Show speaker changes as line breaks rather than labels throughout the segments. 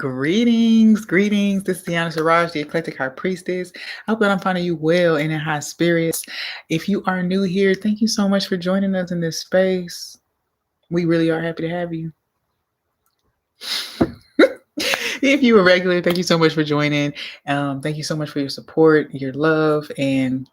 Greetings, greetings. This is Iyanda Siraj, the Eclectic High Priestess. I hope that I'm finding you well and in high spirits. If you are new here, thank you so much for joining us in this space. We really are happy to have you. If you were regular, thank you so much for joining. Thank you so much for your support, your love, and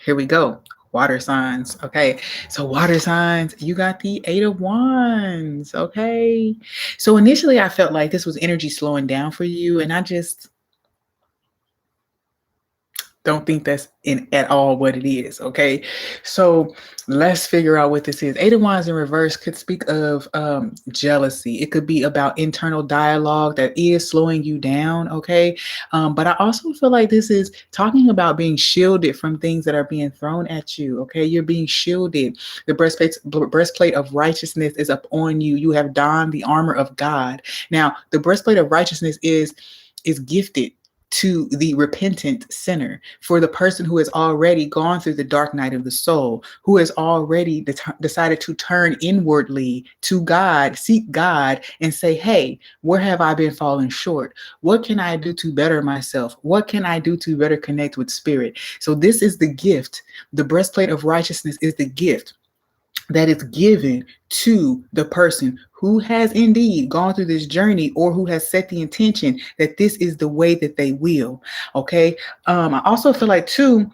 here we go. Water signs. Okay. So, water signs, you got the Eight of Wands. Okay. So, initially, I felt like this was energy slowing down for you. And I just don't think that's in at all what it is. Okay. So let's figure out what this is. Eight of Wands in reverse could speak of jealousy. It could be about internal dialogue that is slowing you down. Okay. But I also feel like this is talking about being shielded from things that are being thrown at you. Okay. You're being shielded. The breastplate of righteousness is up on you. You have donned the armor of God. Now, the breastplate of righteousness is gifted to the repentant sinner, for the person who has already gone through the dark night of the soul, who has already decided to turn inwardly to God, seek God, and say, hey, where have I been falling short? What can I do to better myself? What can I do to better connect with spirit? So this is the gift. The breastplate of righteousness is the gift that is given to the person who has indeed gone through this journey, or who has set the intention that this is the way that they will. Okay. I also feel like too,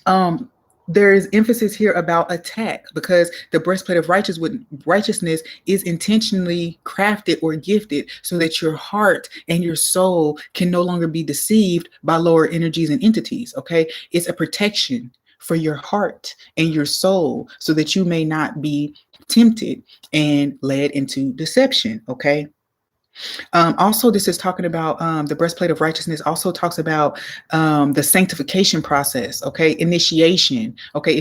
there is emphasis here about attack, because the breastplate of righteousness is intentionally crafted or gifted so that your heart and your soul can no longer be deceived by lower energies and entities. Okay. It's a protection for your heart and your soul so that you may not be tempted and led into deception. Okay. Also, this is talking about the breastplate of righteousness. Also talks about the sanctification process. Okay, initiation. Okay,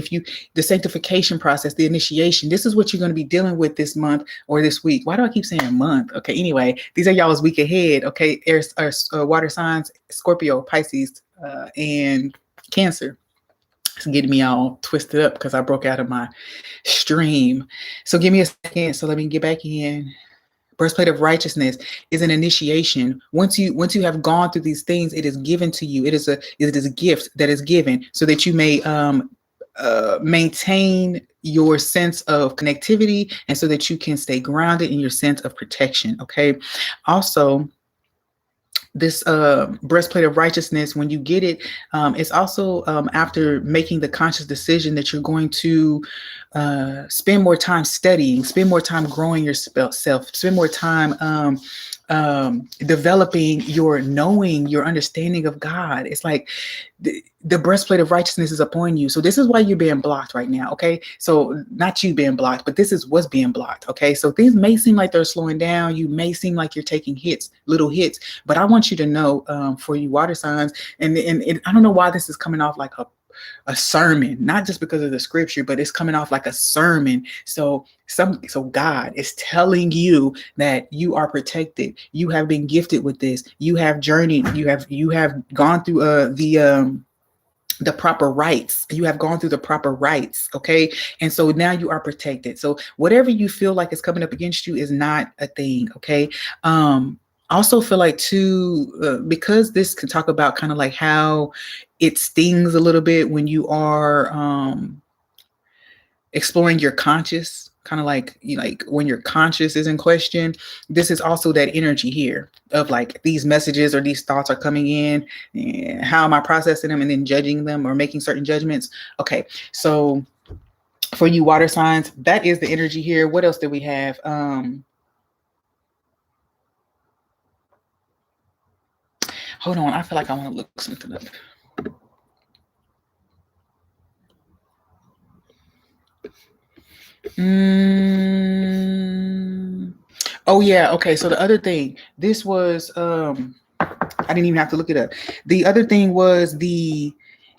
the sanctification process, the initiation. This is what you're going to be dealing with this month or this week. Why do I keep saying month? Okay, anyway, these are y'all's week ahead. Okay, water signs: Scorpio, Pisces, and Cancer. It's getting me all twisted up because I broke out of my stream. So give me a second. So let me get back in. Breastplate of righteousness is an initiation. Once you have gone through these things, it is given to you. It is a gift that is given so that you may maintain your sense of connectivity, and so that you can stay grounded in your sense of protection. Okay. Also, this breastplate of righteousness, when you get it, it's also after making the conscious decision that you're going to spend more time studying, spend more time growing yourself, spend more time developing your knowing, your understanding of God. It's like the breastplate of righteousness is upon you. So this is why you're being blocked right now. Okay. So not you being blocked, but this is what's being blocked. Okay. So things may seem like they're slowing down. You may seem like you're taking little hits, but I want you to know, for you water signs, and I don't know why this is coming off like a sermon, not just because of the scripture, but it's coming off like a sermon. So God is telling you that you are protected. You have been gifted with this. You have journeyed. You have gone through the proper rites. You have gone through the proper rites. Okay. And so now you are protected. So whatever you feel like is coming up against you is not a thing. Okay. Also feel like too, because this can talk about kind of like how it stings a little bit when you are exploring your conscious, kind of like when your conscious is in question. This is also that energy here of like these messages or these thoughts are coming in, and how am I processing them and then judging them or making certain judgments. Okay, so for you water signs, that is the energy here. What else did we have? Hold on, I feel like I want to look something up. Oh yeah, okay. So the other thing, this was I didn't even have to look it up. The other thing was the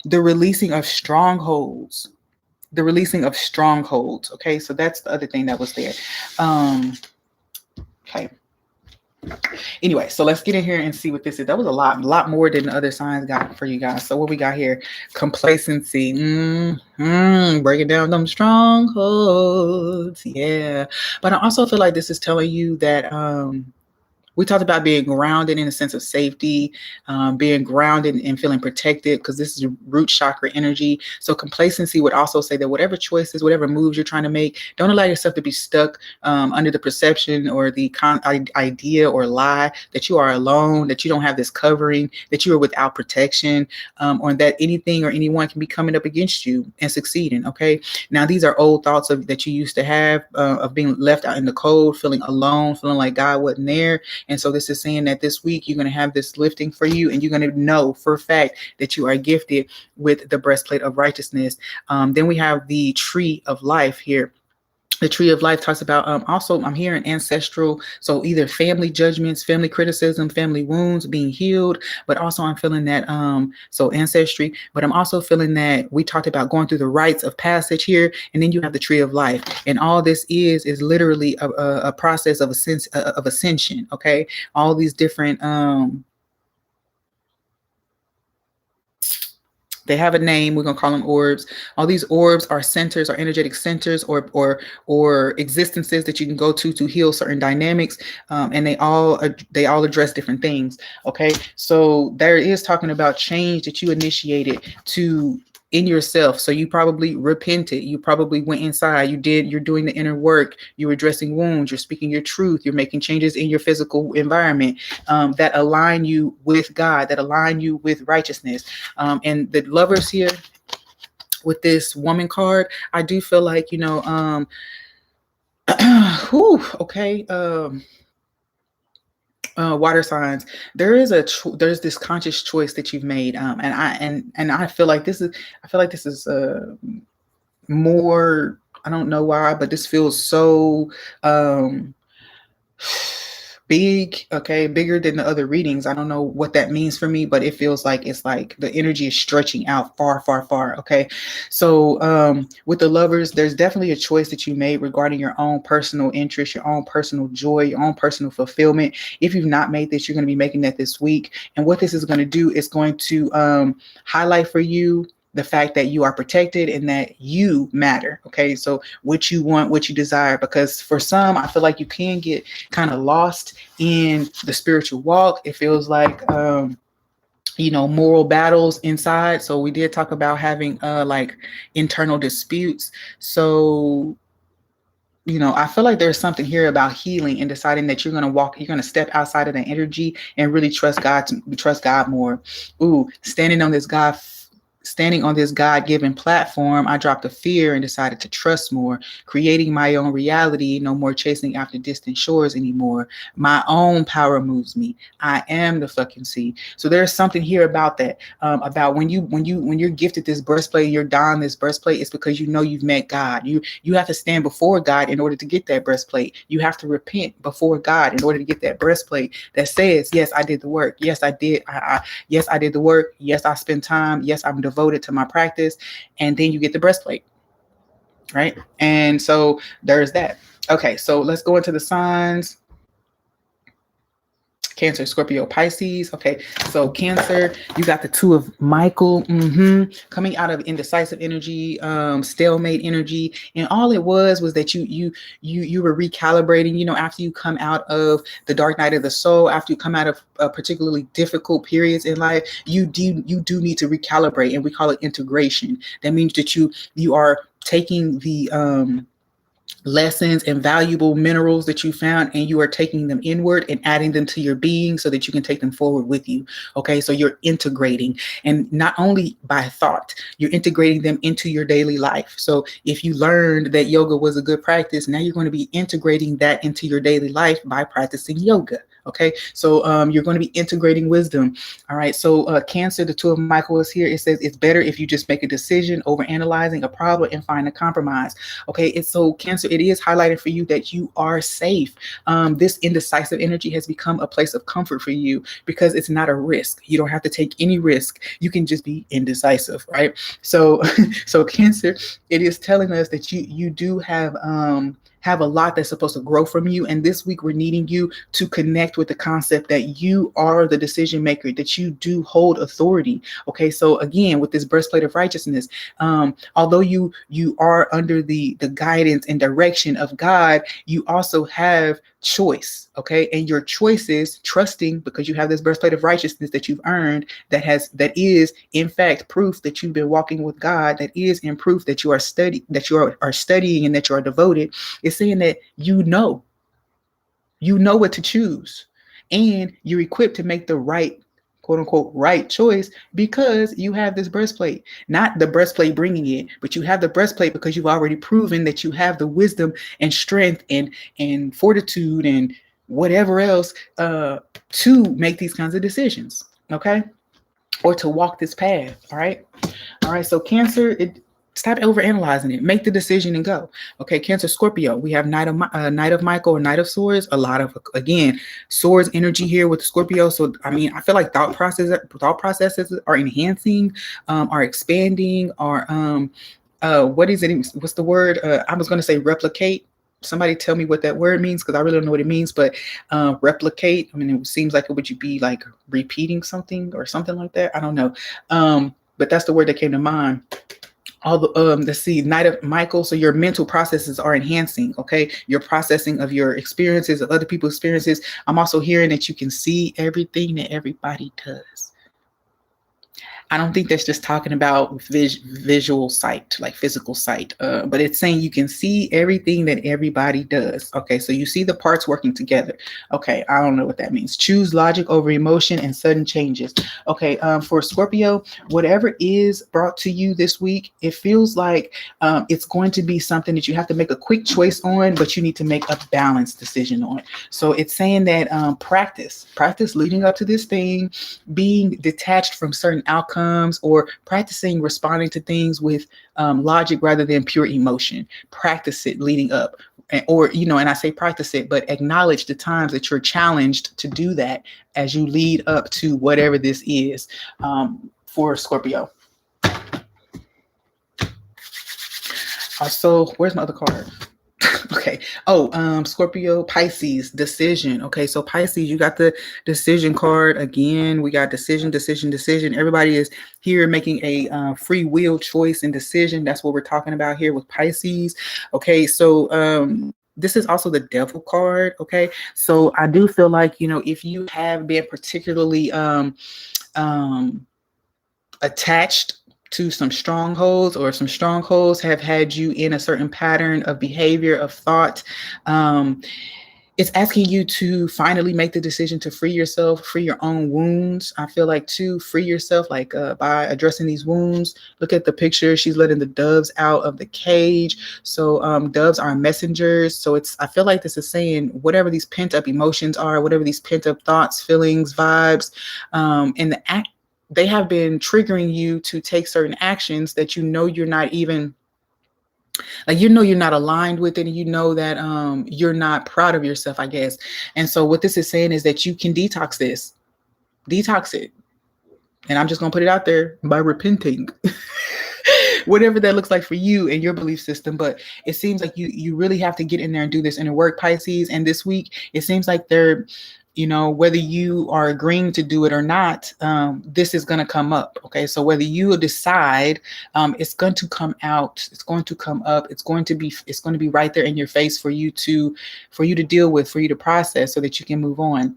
releasing of strongholds. The releasing of strongholds. Okay, so that's the other thing that was there. Okay. Anyway, so let's get in here and see what this is. That was a lot more than the other signs got for you guys. So what we got here? Complacency. Breaking down them strongholds. Yeah. But I also feel like this is telling you that We talked about being grounded in a sense of safety, being grounded and feeling protected, because this is root chakra energy. So complacency would also say that whatever choices, whatever moves you're trying to make, don't allow yourself to be stuck under the perception or the idea or lie that you are alone, that you don't have this covering, that you are without protection, or that anything or anyone can be coming up against you and succeeding. Okay. Now, these are old thoughts that you used to have of being left out in the cold, feeling alone, feeling like God wasn't there. And so this is saying that this week you're going to have this lifting for you, and you're going to know for a fact that you are gifted with the breastplate of righteousness. Then we have the tree of life here. The tree of life talks about also, I'm hearing ancestral, so either family judgments, family criticism, family wounds being healed, but also I'm feeling that so ancestry, but I'm also feeling that we talked about going through the rites of passage here, and then you have the tree of life, and all this is literally a process of ascension. Okay, all these different they have a name. We're gonna call them orbs. All these orbs are centers, or energetic centers, or existences that you can go to heal certain dynamics, and they all address different things. Okay, so there is talking about change that you initiated to in yourself. So you probably repented. You probably went inside. You're doing the inner work. You're addressing wounds. You're speaking your truth. You're making changes in your physical environment that align you with God, that align you with righteousness. And the lovers here with this woman card, I do feel like, okay. Water signs, there's this conscious choice that you've made, and I feel like this is more, I don't know why, but this feels so big, okay, bigger than the other readings. I don't know what that means for me, but it feels like it's like the energy is stretching out far, far, far. Okay, so with the lovers, there's definitely a choice that you made regarding your own personal interest, your own personal joy, your own personal fulfillment. If you've not made this, you're going to be making that this week, and what this is going to do is going to highlight for you the fact that you are protected and that you matter. Okay, so what you want, what you desire, because for some, I feel like you can get kind of lost in the spiritual walk. It feels like moral battles inside. So we did talk about having like internal disputes. So I feel like there's something here about healing and deciding that you're going to step outside of the energy and really trust God more. Ooh, standing on this God-given platform, I dropped the fear and decided to trust more, creating my own reality, no more chasing after distant shores anymore. My own power moves me. I am the fucking sea. So there's something here about that, about when you're gifted this breastplate, you're donned this breastplate, it's because you've met God. You have to stand before God in order to get that breastplate. You have to repent before God in order to get that breastplate that says, yes, I did the work. Yes, I did. Yes, I did the work. Yes, I spent time. Yes, I'm devoted to my practice. And then you get the breastplate, right? And so there's that. Okay, so let's go into the signs. Cancer, Scorpio, Pisces. Okay, so Cancer, you got the Two of Michael, coming out of indecisive energy, stalemate energy, and all it was that you were recalibrating. After you come out of the dark night of the soul, after you come out of particularly difficult periods in life, you do need to recalibrate, and we call it integration. That means that you are taking the lessons and valuable minerals that you found, and you are taking them inward and adding them to your being so that you can take them forward with you. Okay, so you're integrating, and not only by thought, you're integrating them into your daily life. So if you learned that yoga was a good practice, now you're going to be integrating that into your daily life by practicing yoga. Okay, so you're going to be integrating wisdom. All right, so Cancer, the Two of Michael is here. It says it's better if you just make a decision over analyzing a problem and find a compromise. Okay, it's so Cancer, it is highlighted for you that you are safe. This indecisive energy has become a place of comfort for you because it's not a risk. You don't have to take any risk. You can just be indecisive, right? So, so Cancer, it is telling us that you do have a lot that's supposed to grow from you. And this week we're needing you to connect with the concept that you are the decision maker, that you do hold authority. Okay, so again, with this breastplate of righteousness, although you are under the guidance and direction of God, you also have choice. Okay. And your choices, trusting, because you have this breastplate of righteousness that you've earned, that is in fact proof that you've been walking with God, that is in proof that you are studying and that you are devoted. It's saying that you know what to choose, and you're equipped to make the right, quote unquote, right choice, because you have this breastplate. Not the breastplate bringing it, but you have the breastplate because you've already proven that you have the wisdom and strength and fortitude and whatever else to make these kinds of decisions. Okay. Or to walk this path. All right. All right. So Cancer, stop overanalyzing it. Make the decision and go. Okay. Cancer, Scorpio. We have Knight of Michael or Knight of Swords. A lot of, again, swords energy here with Scorpio. So I mean, I feel like thought processes are enhancing, are expanding, are what is it? What's the word? I was going to say replicate. Somebody tell me what that word means, because I really don't know what it means. But replicate, I mean, it seems like it would you be like repeating something or something like that. I don't know. But that's the word that came to mind. All the let's see, Knight of Michael. So your mental processes are enhancing. Okay, your processing of your experiences, of other people's experiences. I'm also hearing that you can see everything that everybody does. I don't think that's just talking about visual sight, like physical sight, but it's saying you can see everything that everybody does. Okay, so you see the parts working together. Okay, I don't know what that means. Choose logic over emotion and sudden changes. Okay, for Scorpio, whatever is brought to you this week, it feels like it's going to be something that you have to make a quick choice on, but you need to make a balanced decision on. So it's saying that practice leading up to this thing, being detached from certain outcomes, or practicing responding to things with logic rather than pure emotion. Practice it leading up. Or, and I say practice it, but acknowledge the times that you're challenged to do that as you lead up to whatever this is for Scorpio. So where's my other card? Okay. Oh, Scorpio, Pisces, decision. Okay, so Pisces, you got the decision card again. We got decision. Everybody is here making a free will choice and decision. That's what we're talking about here with Pisces. Okay, so this is also the devil card. Okay, so I do feel like, if you have been particularly attached to some strongholds, or some strongholds have had you in a certain pattern of behavior, of thought, it's asking you to finally make the decision to free yourself, free your own wounds. I feel like to free yourself, like by addressing these wounds. Look at the picture. She's letting the doves out of the cage. So doves are messengers. So I feel like this is saying whatever these pent up emotions are, whatever these pent up thoughts, feelings, vibes, and the act, they have been triggering you to take certain actions that you're not even, like, you're not aligned with it, and that you're not proud of yourself, I guess. And so what this is saying is that you can detox it. And I'm just going to put it out there, by repenting. Whatever that looks like for you and your belief system. But it seems like you really have to get in there and do this inner work, Pisces. And this week, it seems like whether you are agreeing to do it or not, this is going to come up. Okay. So whether you decide, it's going to come out, it's going to come up, it's going to be right there in your face for you to deal with, for you to process, so that you can move on.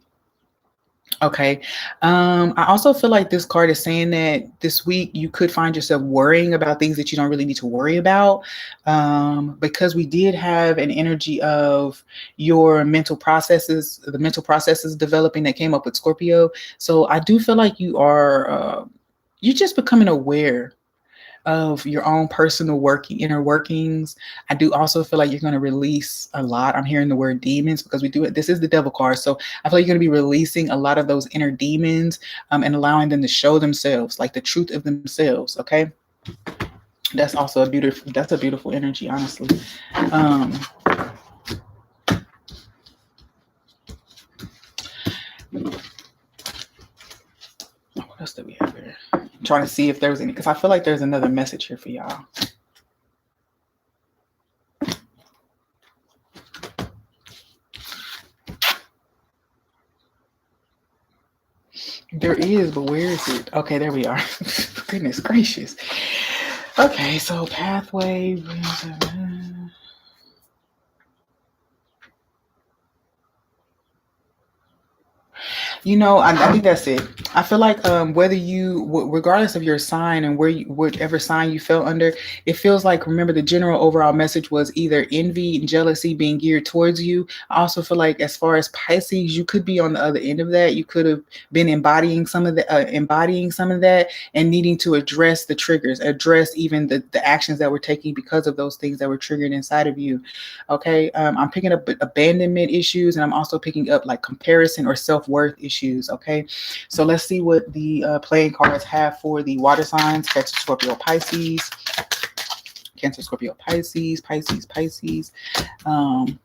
Okay. I also feel like this card is saying that this week you could find yourself worrying about things that you don't really need to worry about, because we did have an energy of the mental processes developing that came up with Scorpio. So I do feel like you're just becoming aware of your own personal inner workings. I do also feel like you're going to release a lot. I'm hearing the word demons, because this is the devil card. So I feel like you're going to be releasing a lot of those inner demons, and allowing them to show themselves, like the truth of themselves. Okay. That's also a beautiful energy, honestly. What else do we have here? I'm trying to see if there was any, because I feel like there's another message here for y'all. There is, but where is it? Okay, there we are. Goodness gracious. Okay, so pathway. I think that's it. I feel like whether regardless of your sign and whatever sign you fell under, it feels like, remember, the general overall message was either envy and jealousy being geared towards you. I also feel like, as far as Pisces, you could be on the other end of that. You could have been embodying some of that, and needing to address the triggers, address even the actions that were taken because of those things that were triggered inside of you. Okay, I'm picking up abandonment issues, and I'm also picking up like comparison or self-worth issues. Okay, so let's see what the playing cards have for the water signs: Cancer, Scorpio, Pisces. Cancer, Scorpio, Pisces, Pisces, Pisces. Okay.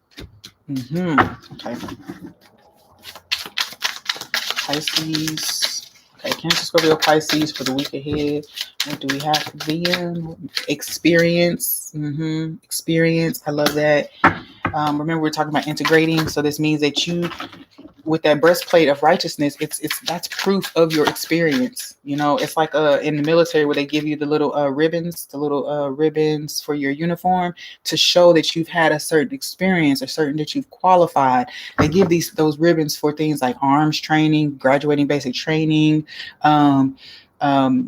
Pisces. Okay, Cancer, Scorpio, Pisces for the week ahead. What do we have for them? Experience. Experience. I love that. Remember, we're talking about integrating. So this means that you, with that breastplate of righteousness, that's proof of your experience. It's like in the military, where they give you the little ribbons, for your uniform, to show that you've had a certain experience, or certain that you've qualified. They give those ribbons for things like arms training, graduating basic training,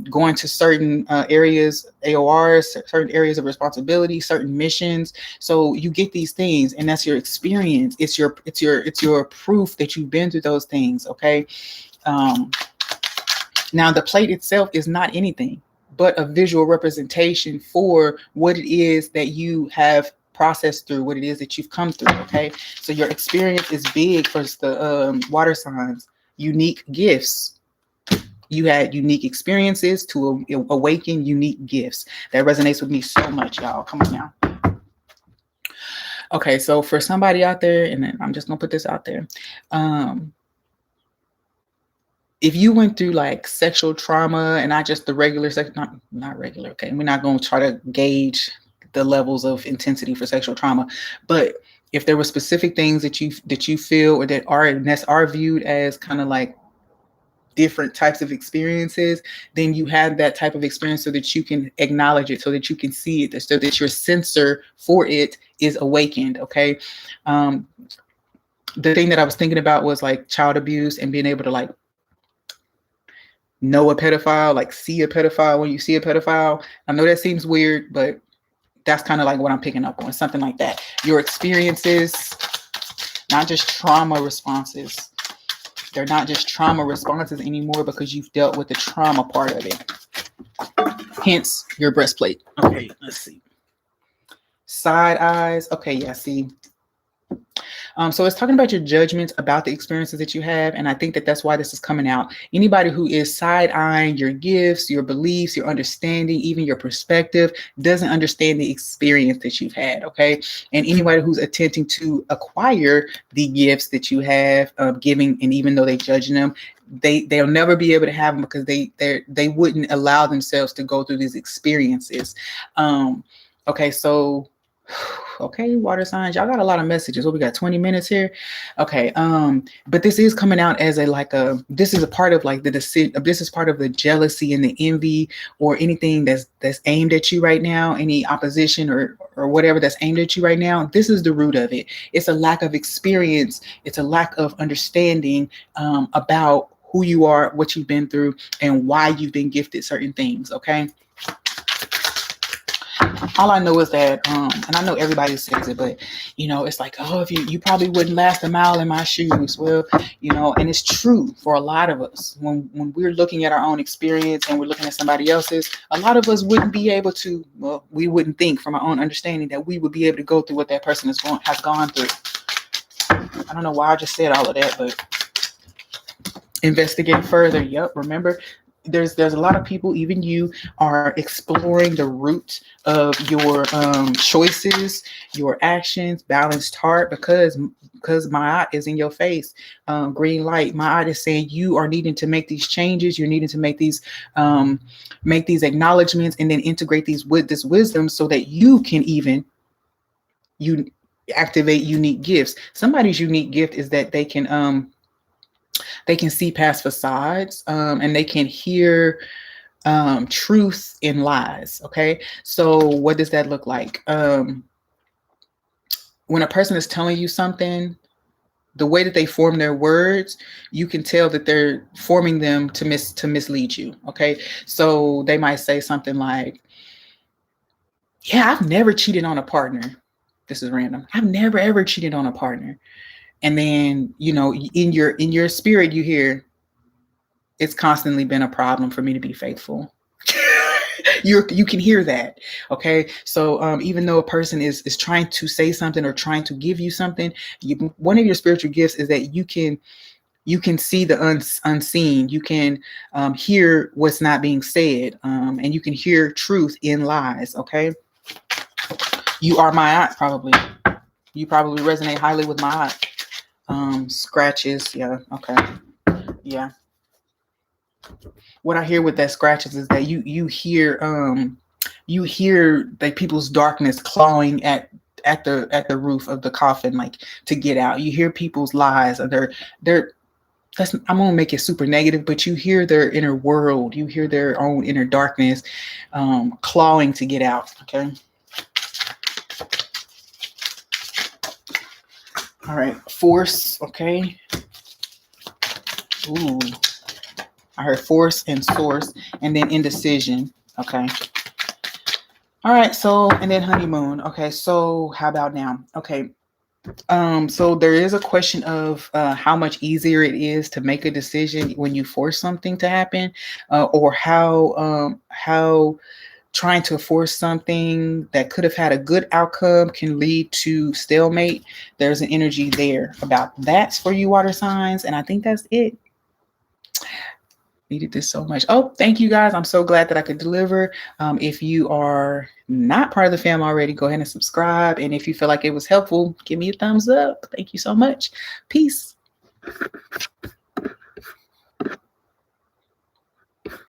going to certain areas, AORs, certain areas of responsibility, certain missions. So you get these things, and that's your experience. It's your proof that you've been through those things. Okay. Now the plate itself is not anything but a visual representation for what it is that you have processed through, what it is that you've come through. Okay. So your experience is big for the water signs. Unique gifts. You had unique experiences to awaken unique gifts. That resonates with me so much, y'all. Come on now. Okay, so for somebody out there, and then I'm just gonna put this out there. If you went through like sexual trauma, and not just the regular sex, not regular. Okay, we're not gonna try to gauge the levels of intensity for sexual trauma, but if there were specific things that you feel, or that are viewed as kind of like different types of experiences, then you have that type of experience so that you can acknowledge it, so that you can see it, so that your sensor for it is awakened. Okay. The thing that I was thinking about was like child abuse, and being able to like know a pedophile, like see a pedophile when you see a pedophile. I know that seems weird, but that's kind of like what I'm picking up on, something like that. Your experiences, not just trauma responses. They're not just trauma responses anymore, because you've dealt with the trauma part of it. Hence your breastplate. Okay, let's see. Side eyes. Okay, yeah, see. So it's talking about your judgments about the experiences that you have. And I think that that's why this is coming out. Anybody who is side-eyeing your gifts, your beliefs, your understanding, even your perspective, doesn't understand the experience that you've had. Okay. And anybody who's attempting to acquire the gifts that you have giving, and even though they're judging them, they'll never be able to have them, because they wouldn't allow themselves to go through these experiences. Okay. So okay, water signs, y'all got a lot of messages. Well, we got 20 minutes here. Okay. But this is coming out as this is a part of like this is part of the jealousy and the envy, or anything that's aimed at you right now, any opposition or whatever that's aimed at you right now. This is the root of it. It's a lack of experience. It's a lack of understanding about who you are, what you've been through, and why you've been gifted certain things. Okay. All I know is that, and I know everybody says it, but it's like, oh, if you probably wouldn't last a mile in my shoes. Well, and it's true for a lot of us. When we're looking at our own experience and we're looking at somebody else's, a lot of us wouldn't be able to. Well, we wouldn't think from our own understanding that we would be able to go through what that person has gone through. I don't know why I just said all of that, but investigate further. Yep, remember. There's a lot of people, even you, are exploring the root of your choices, your actions, balanced heart, because my eye is in your face. Green light. My eye is saying you are needing to make these changes. You're needing to make these acknowledgments, and then integrate these with this wisdom, so that you can you activate unique gifts. Somebody's unique gift is that they can see past facades, and they can hear truth in lies. Okay. So what does that look like? When a person is telling you something, the way that they form their words, you can tell that they're forming them to mislead you. Okay. So they might say something like, yeah, I've never cheated on a partner. This is random. I've never ever cheated on a partner. And then, in your spirit, you hear, it's constantly been a problem for me to be faithful. You can hear that. Okay. So even though a person is trying to say something or trying to give you something, one of your spiritual gifts is that you can see the unseen. You can hear what's not being said, and you can hear truth in lies. Okay. You are my aunt, probably. You probably resonate highly with my aunt. Scratches. Yeah. Okay. Yeah. What I hear with that scratches is that you hear like people's darkness clawing at the roof of the coffin, like to get out. You hear people's lies, or they're I'm gonna make it super negative, but you hear their inner world, you hear their own inner darkness clawing to get out. Okay. All right, force. Okay. Ooh, I heard force and source, and then indecision. Okay. All right. So, and then honeymoon. Okay. So how about now? Okay. So there is a question of how much easier it is to make a decision when you force something to happen, or how trying to force something that could have had a good outcome can lead to stalemate. There's an energy there about that for you, water signs, and I think that's it. Needed this so much. Oh, thank you guys. I'm so glad that I could deliver. If you are not part of the fam already, go ahead and subscribe. And if you feel like it was helpful, give me a thumbs up. Thank you so much. Peace.